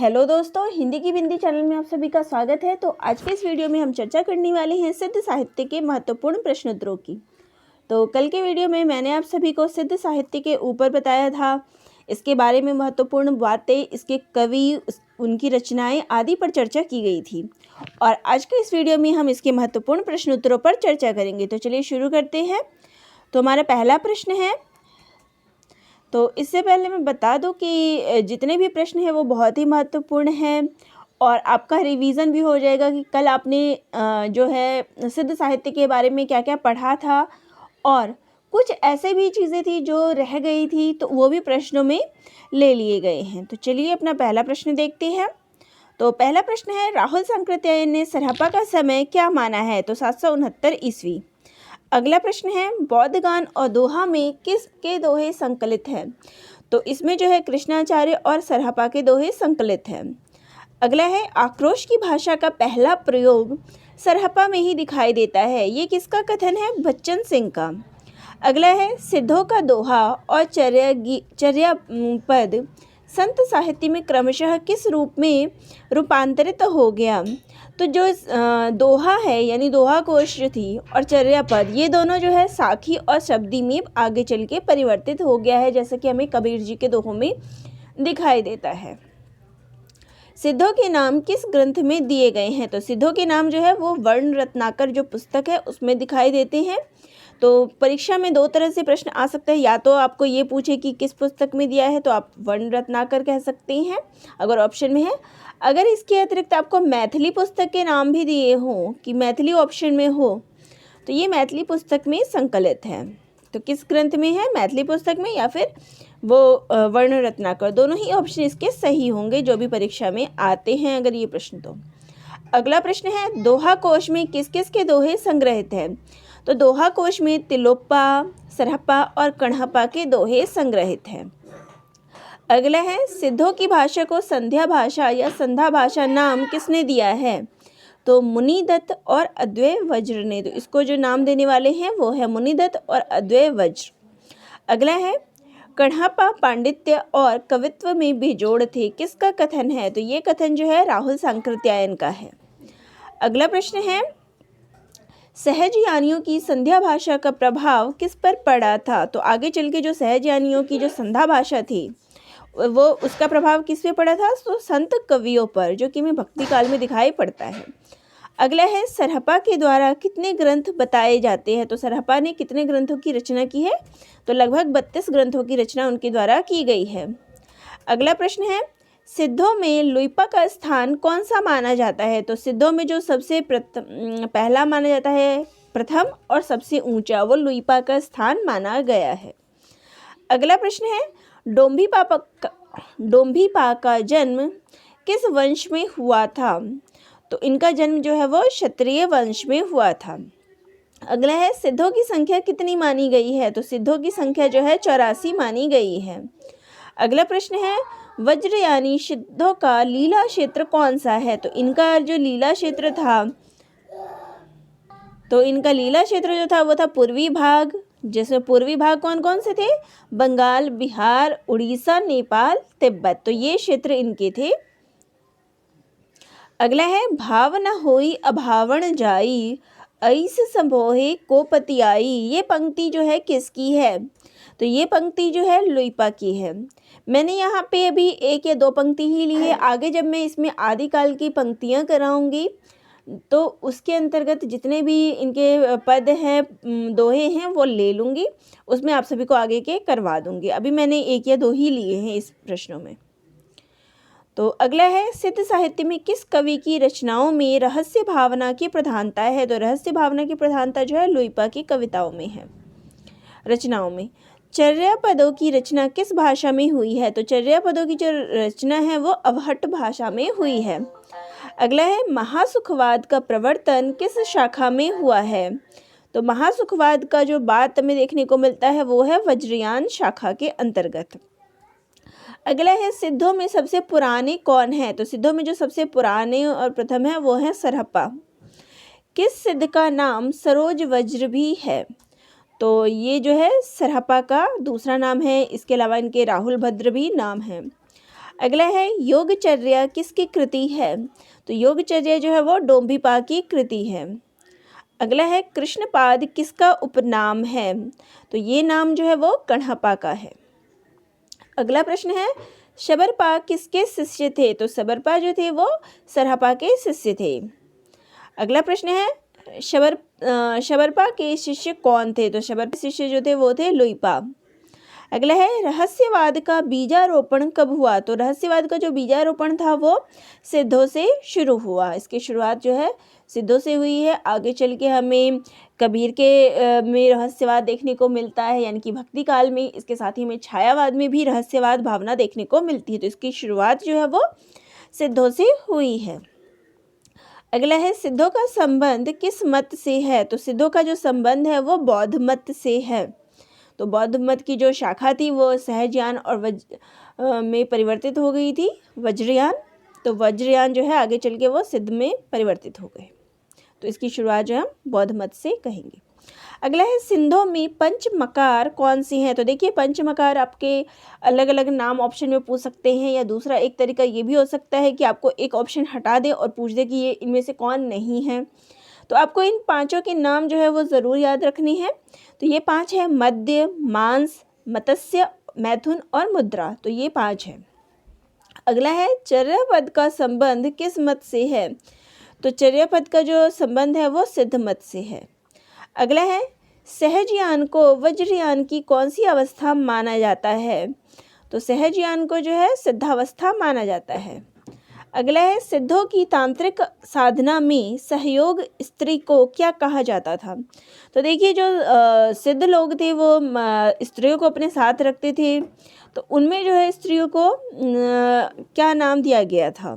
Hello दोस्तों, हिंदी की बिंदी channel में आप सभी का स्वागत है। तो आज के इस वीडियो में हम चर्चा करने वाले हैं सिद्ध साहित्य के महत्वपूर्ण प्रश्नोत्तरों की। तो कल के वीडियो में मैंने आप सभी को सिद्ध साहित्य के ऊपर बताया था, इसके बारे में महत्वपूर्ण बातें, इसके कवि, उनकी रचनाएं आदि पर चर्चा की गई थी। और आज के इस वीडियो में हम इसके महत्वपूर्ण प्रश्नोत्तरों पर चर्चा करेंगे। तो चलिए शुरू करते हैं। तो हमारा पहला प्रश्न है, तो इससे पहले मैं बता दूं कि जितने भी प्रश्न हैं वो बहुत ही महत्वपूर्ण हैं और आपका रिवीजन भी हो जाएगा कि कल आपने जो है सिद्ध साहित्य के बारे में क्या क्या पढ़ा था, और कुछ ऐसे भी चीज़ें थी जो रह गई थी तो वो भी प्रश्नों में ले लिए गए हैं। तो चलिए अपना पहला प्रश्न देखते हैं। तो पहला प्रश्न है, राहुल सांकृत्यायन ने सरहपा का समय क्या माना है? तो 769 ईस्वी। अगला प्रश्न है, बौद्ध गान और दोहा में किसके दोहे संकलित हैं? तो इसमें जो है कृष्णाचार्य और सरहपा के दोहे संकलित हैं। अगला है, आक्रोश की भाषा का पहला प्रयोग सरहपा में ही दिखाई देता है, ये किसका कथन है? बच्चन सिंह का। अगला है, सिद्धों का दोहा और चर्यापद संत साहित्य में क्रमशः किस रूप में रूपांतरित हो गया? तो जो दोहा है यानी दोहा कोश जो थी और चर्यापद, ये दोनों जो है साखी और शब्दी में आगे चल के परिवर्तित हो गया है, जैसे कि हमें कबीर जी के दोहों में दिखाई देता है। सिद्धों के नाम किस ग्रंथ में दिए गए हैं? तो सिद्धों के नाम जो है वो वर्ण रत्नाकर जो पुस्तक है उसमें दिखाई देते हैं। तो परीक्षा में दो तरह से प्रश्न आ सकता है, या तो आपको ये पूछे कि किस पुस्तक में दिया है तो आप वर्ण रत्नाकर कह सकते हैं अगर ऑप्शन में है। अगर इसके अतिरिक्त आपको मैथिली पुस्तक के नाम भी दिए हों कि मैथिली ऑप्शन में हो तो ये मैथिली पुस्तक में संकलित है। तो किस ग्रंथ में है? मैथिली पुस्तक में या फिर वो वर्ण रत्नाकर, दोनों ही ऑप्शन इसके सही होंगे जो भी परीक्षा में आते हैं अगर ये प्रश्न। तो अगला प्रश्न है, दोहा कोश में किस किस के दोहे संग्रहित हैं? तो दोहा कोश में तिलोप्पा, सरहपा और कण्हपा के दोहे संग्रहित हैं। अगला है, सिद्धों की भाषा को संध्या भाषा या संधा भाषा नाम किसने दिया है? तो मुनिदत्त और अद्वैय वज्र ने। तो इसको जो नाम देने वाले हैं वो है मुनिदत्त और अद्वैय वज्र। अगला है, कण्हपा पांडित्य और कवित्व में बेजोड़ थे, किसका कथन है? तो ये कथन जो है राहुल सांकृत्यायन का है। अगला प्रश्न है, सहजयानियों की संध्या भाषा का प्रभाव किस पर पड़ा था? तो आगे चल के जो सहजयानियों की जो संध्या भाषा थी वो उसका प्रभाव किस पे पड़ा था? तो संत कवियों पर, जो कि हमें भक्ति काल में दिखाई पड़ता है। अगला है, सरहपा के द्वारा कितने ग्रंथ बताए जाते हैं? तो सरहपा ने कितने ग्रंथों की रचना की है? तो लगभग 32 ग्रंथों की रचना उनके द्वारा की गई है। अगला प्रश्न है, सिद्धों में लुइपा का स्थान कौन सा माना जाता है? तो सिद्धों में जो सबसे पहला माना जाता है, प्रथम और सबसे ऊंचा, वो लुइपा का स्थान माना गया है। अगला प्रश्न है, डोम्भीपा का जन्म किस वंश में हुआ था? तो इनका जन्म जो है वो क्षत्रिय वंश में हुआ था। अगला है, सिद्धों की संख्या कितनी मानी गई है? तो सिद्धों की संख्या जो है 84 मानी गई है। अगला प्रश्न है, वज्रयानी सिद्धों का लीला क्षेत्र कौन सा है? तो इनका जो लीला क्षेत्र था, तो इनका लीला क्षेत्र जो था वो था पूर्वी भाग, जिसमें पूर्वी भाग कौन कौन से थे? बंगाल, बिहार, उड़ीसा, नेपाल, तिब्बत। तो ये क्षेत्र इनके थे। अगला है, भाव न होई अभावण जाई, ऐस संभोहे कोपति आई, ये पंक्ति जो है किसकी है? तो ये पंक्ति जो है लुइपा की है। मैंने यहाँ पे अभी एक या दो पंक्ति ही ली है, आगे जब मैं इसमें आदिकाल की पंक्तियाँ कराऊंगी तो उसके अंतर्गत जितने भी इनके पद हैं, दोहे हैं, वो ले लूँगी, उसमें आप सभी को आगे के करवा दूँगी। अभी मैंने एक या दो ही लिए हैं इस प्रश्नों में। तो अगला है, सिद्ध साहित्य में किस कवि की रचनाओं में रहस्य भावना की प्रधानता है? तो रहस्य भावना की प्रधानता जो है लुइपा की कविताओं में है, रचनाओं में। चर्यापदों की रचना किस भाषा में हुई है? तो चर्यापदों की जो रचना है वो अवहट्ट भाषा में हुई है। अगला है, महासुखवाद का प्रवर्तन किस शाखा में हुआ है? तो महासुखवाद का जो बात हमें देखने को मिलता है वो है वज्रयान शाखा के अंतर्गत। अगला है, सिद्धों में सबसे पुराने कौन है? तो सिद्धों में जो सबसे पुराने और प्रथम है वो है सरहपा। किस सिद्ध का नाम सरोज वज्र भी है? तो ये जो है सरहपा का दूसरा नाम है, इसके अलावा इनके राहुल भद्र भी नाम है। अगला है योगचर्या किसकी कृति है? तो योगचर्या जो है वो डोम्भिपा की कृति है। अगला है कृष्णपाद किसका उपनाम है? तो ये नाम जो है वो कण्हपा का है। अगला प्रश्न है शबरपा किसके शिष्य थे? तो शबरपा जो थे वो सरहपा के शिष्य थे। अगला प्रश्न है शबरपा के शिष्य कौन थे? तो शबरपा शिष्य जो थे वो थे लुइपा। अगला है रहस्यवाद का बीजारोपण कब हुआ? तो रहस्यवाद का जो बीजारोपण था वो सिद्धों से शुरू हुआ। इसकी शुरुआत जो है सिद्धों से हुई है। आगे चल के हमें कबीर के में रहस्यवाद देखने को मिलता है, यानी कि भक्ति काल में। इसके साथ ही में छायावाद में भी रहस्यवाद भावना देखने को मिलती है। तो इसकी शुरुआत जो है वो सिद्धों से हुई है। अगला है सिद्धों का संबंध किस मत से है? तो सिद्धों का जो संबंध है वो बौद्ध मत से है। तो बौद्ध मत की जो शाखा थी वो सहजयान और में परिवर्तित हो गई थी, वज्रयान। तो वज्रयान जो है आगे चल के वो सिद्ध में परिवर्तित हो गए। तो इसकी शुरुआत जो हम बौद्ध मत से कहेंगे। अगला है सिंधों में पंचमकार कौन सी हैं? तो देखिए पंचमकार आपके अलग अलग नाम ऑप्शन में पूछ सकते हैं, या दूसरा एक तरीका ये भी हो सकता है कि आपको एक ऑप्शन हटा दे और पूछ दे कि ये इनमें से कौन नहीं है। तो आपको इन पांचों के नाम जो है वो ज़रूर याद रखने हैं। तो ये 5 है मध्य, मांस, मत्स्य, मैथुन और मुद्रा। तो ये 5 है। अगला है चर्यापद का संबंध किस मत से है? तो चर्यापद का जो संबंध है वो सिद्ध मत से है। अगला है सहजयान को वज्रयान की कौन सी अवस्था माना जाता है? तो सहजयान को जो है सिद्धावस्था माना जाता है। अगला है सिद्धों की तांत्रिक साधना में सहयोग स्त्री को क्या कहा जाता था? तो देखिए जो सिद्ध लोग थे वो स्त्रियों को अपने साथ रखते थे। तो उनमें जो है स्त्रियों को क्या नाम दिया गया था?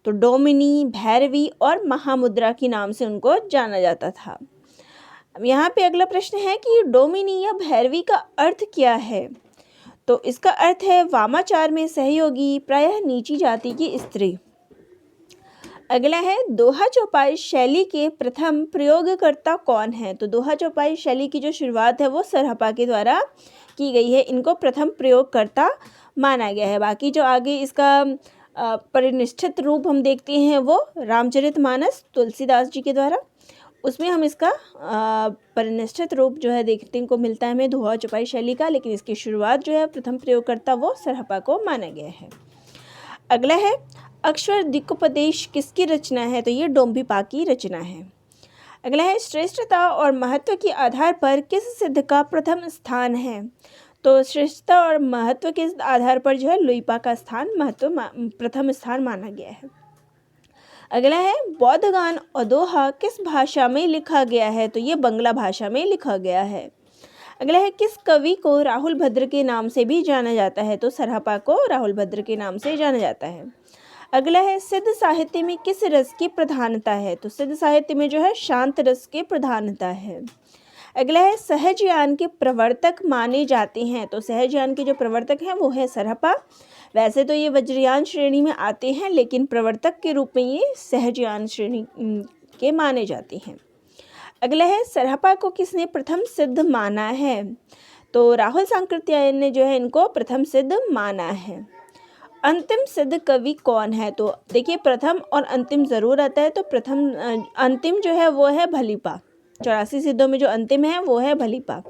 तो डोमिनी, भैरवी और महामुद्रा के नाम से उनको जाना जाता था। अब यहाँ पे अगला प्रश्न है कि डोमिनी या भैरवी का अर्थ क्या है? तो इसका अर्थ है वामाचार में सहयोगी, प्रायः नीची जाति की स्त्री। अगला है दोहा चौपाई शैली के प्रथम प्रयोगकर्ता कौन है? तो दोहा चौपाई शैली की जो शुरुआत है वो सरहपा के द्वारा की गई है। इनको प्रथम प्रयोगकर्ता माना गया है। बाकी जो आगे इसका परिनिष्ठित रूप हम देखते हैं वो रामचरितमानस तुलसीदास जी के द्वारा, उसमें हम इसका परिनिष्ठित रूप जो है देखने को मिलता है हमें दोहा चौपाई शैली का। लेकिन इसकी शुरुआत जो है प्रथम प्रयोगकर्ता वो सरहपा को माना गया है। अगला है अक्षर दिक्कोपदेश किसकी रचना है? तो ये डोम्भिपा की रचना है। अगला है श्रेष्ठता और महत्व के आधार पर किस सिद्ध का प्रथम स्थान है? तो श्रेष्ठता और महत्व के आधार पर जो है लुइपा का स्थान प्रथम स्थान माना गया है। अगला है बौद्धगान और दोहा किस भाषा में लिखा गया है? तो ये बंगला भाषा में लिखा गया है। अगला है किस कवि को राहुल भद्र के नाम से भी जाना जाता है? तो सरहपा को राहुल भद्र के नाम से जाना जाता है। अगला है सिद्ध साहित्य में किस रस की प्रधानता है? तो सिद्ध साहित्य में जो है शांत रस की प्रधानता है। अगला है सहजयान के प्रवर्तक माने जाते हैं। तो सहजयान के जो प्रवर्तक हैं वो है सरहपा। वैसे तो ये वज्रयान श्रेणी में आते हैं, लेकिन प्रवर्तक के रूप में ये सहजयान श्रेणी के माने जाते हैं। अगला है सरहपा को किसने प्रथम सिद्ध माना है? तो राहुल सांकृत्यायन ने जो है इनको प्रथम सिद्ध माना है। अंतिम सिद्ध कवि कौन है? तो देखिए प्रथम और अंतिम ज़रूर आता है। तो अंतिम जो है वो है भलीपा। 84 सिद्धों में जो अंतिम है वो है भलीपा।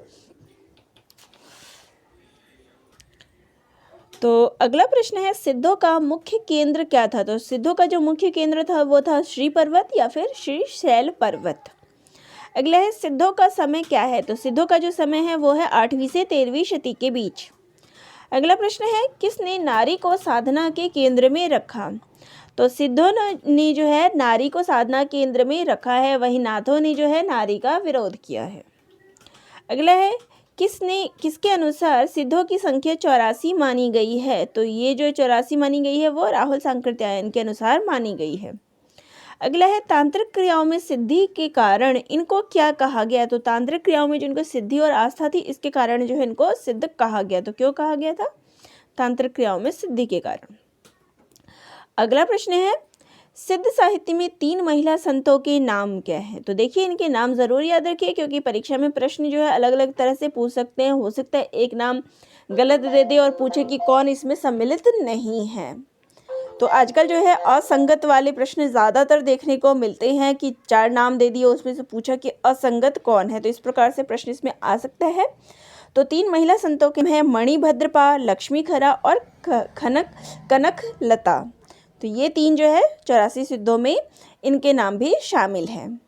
तो अगला प्रश्न है सिद्धों का मुख्य केंद्र क्या था? तो सिद्धों का जो मुख्य केंद्र था वो था श्री पर्वत या फिर श्री शैल पर्वत। अगला है सिद्धों का समय क्या है? तो सिद्धों का जो समय है वो है 8वीं से 13वीं शती के बीच। अगला प्रश्न है किसने नारी को साधना के केंद्र में रखा? तो सिद्धों ने जो है नारी को साधना केंद्र में रखा है, वहीं नाथों ने जो है नारी का विरोध किया है। अगला है किसके अनुसार सिद्धों की संख्या 84 मानी गई है? तो ये जो 84 मानी गई है वो राहुल सांकृत्यायन के अनुसार मानी गई है। अगला है तांत्रिक क्रियाओं में सिद्धि के कारण इनको क्या कहा गया? तो तांत्रिक क्रियाओं में जिनको सिद्धि और आस्था थी इसके कारण जो है इनको सिद्ध कहा गया। तो क्यों कहा गया था? तांत्रिक क्रियाओं में सिद्धि के कारण। अगला प्रश्न है सिद्ध साहित्य में 3 महिला संतों के नाम क्या है? तो देखिए इनके नाम जरूर याद रखिए, क्योंकि परीक्षा में प्रश्न जो है अलग अलग तरह से पूछ सकते हैं। हो सकता है एक नाम गलत दे दे और पूछे कि कौन इसमें सम्मिलित नहीं है। तो आजकल जो है असंगत वाले प्रश्न ज़्यादातर देखने को मिलते हैं कि 4 नाम दे दिए, उसमें से पूछा कि असंगत कौन है। तो इस प्रकार से प्रश्न इसमें आ सकता है। तो 3 महिला संतों के हैं मणिभद्रपा, लक्ष्मी खरा और कनक लता। तो ये 3 जो है 84 सिद्धों में इनके नाम भी शामिल हैं।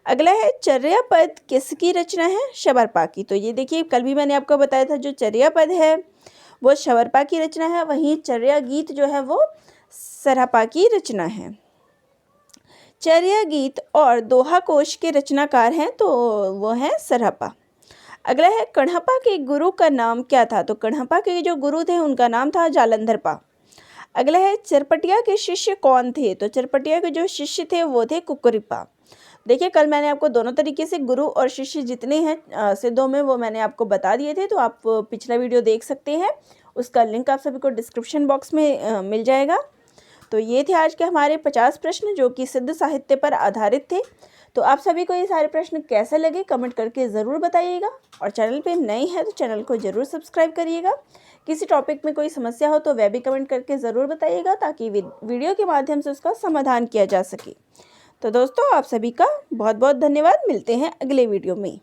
अगला है चर्या पद किसकी रचना है? शबरपा की। तो ये देखिए, कल भी मैंने आपको बताया था, जो चर्या पद है वो शबरपा की रचना है, वहीं चर्या गीत जो है वो सरहपा की रचना है। चर्या गीत और दोहा कोश के रचनाकार हैं तो वो है सरहपा। अगला है कण्हपा के गुरु का नाम क्या था? तो कण्हपा के जो गुरु थे उनका नाम था जालंधरपा। अगला है चरपटिया के शिष्य कौन थे? तो चरपटिया के जो शिष्य थे वो थे कुकुरिपा। देखिए, कल मैंने आपको दोनों तरीके से गुरु और शिष्य जितने हैं सिद्धों में वो मैंने आपको बता दिए थे, तो आप पिछला वीडियो देख सकते हैं, उसका लिंक आप सभी को डिस्क्रिप्शन बॉक्स में मिल जाएगा। तो ये थे आज के हमारे 50 प्रश्न जो कि सिद्ध साहित्य पर आधारित थे। तो आप सभी को ये सारे प्रश्न कैसे लगे कमेंट करके ज़रूर बताइएगा, और चैनल पे नए हैं तो चैनल को ज़रूर सब्सक्राइब करिएगा। किसी टॉपिक में कोई समस्या हो तो वह भी कमेंट करके ज़रूर बताइएगा, ताकि वीडियो के माध्यम से उसका समाधान किया जा सके। तो दोस्तों, आप सभी का बहुत बहुत धन्यवाद। मिलते हैं अगले वीडियो में।